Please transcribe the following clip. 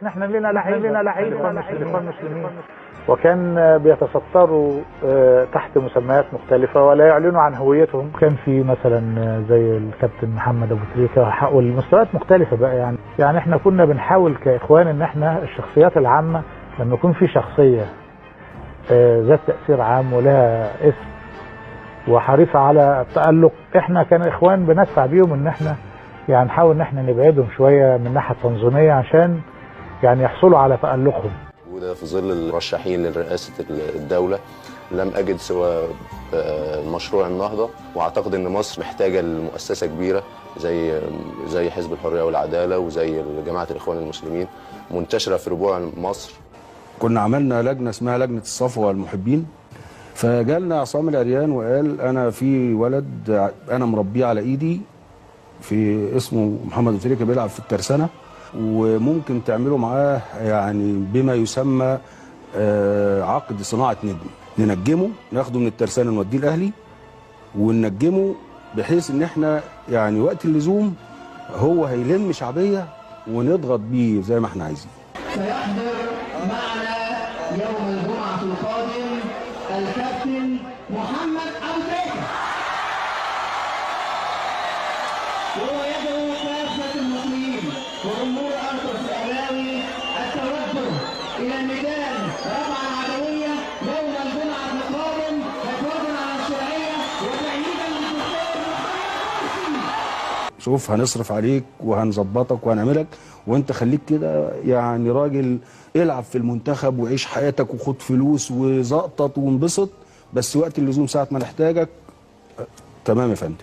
نحن لنا لعيب اخوان مسلمين، وكان بيتستروا تحت مسميات مختلفه ولا يعلنوا عن هويتهم. كان في مثلا زي الكابتن محمد ابو تريكه، والمستويات مختلفه بقى. يعني احنا كنا بنحاول كاخوان ان احنا الشخصيات العامه لما يكون في شخصيه ذات تاثير عام ولها اسم وحريصه على التالق، احنا كان اخوان بندفع بيهم ان احنا يعني نحاول ان احنا نبعدهم شويه من الناحيه التنظيميه عشان يعني يحصلوا على تألقهم. وده في ظل المرشحين لرئاسة الدولة لم أجد سوى مشروع النهضة، وأعتقد أن مصر محتاجة لمؤسسة كبيرة زي حزب الحرية والعدالة وزي جماعة الإخوان المسلمين منتشرة في ربوع مصر. كنا عملنا لجنة اسمها لجنة الصفوة والمحبين، فجالنا عصام العريان وقال أنا في ولد أنا مربيه على إيدي في اسمه محمد أبو تريكة بيلعب في الترسانة، وممكن تعملوا معاه يعني بما يسمى عقد صناعة نجم، ننجمه ناخده من الترسانة نوديه الأهلي وننجمه بحيث ان احنا يعني وقت اللزوم هو هيلم شعبية ونضغط بيه زي ما احنا عايزين. سيحضر معنا يوم الجمعة القادم الكابتن محمد أبو تريكة، وهو يدعو كافة المسلمين وجمهور أرقص الأهلاوي التوجه إلى الميدان رفعا عدوية يوم الجمعة القادم حفاظا على الشرعية وتأييدا للدستور. شوف هنصرف عليك وهنظبطك وهنعملك، وانت خليك كده يعني راجل العب في المنتخب وعيش حياتك وخد فلوس وزقطط وانبسط، بس وقت اللزوم ساعة ما نحتاجك تمام يا فندم.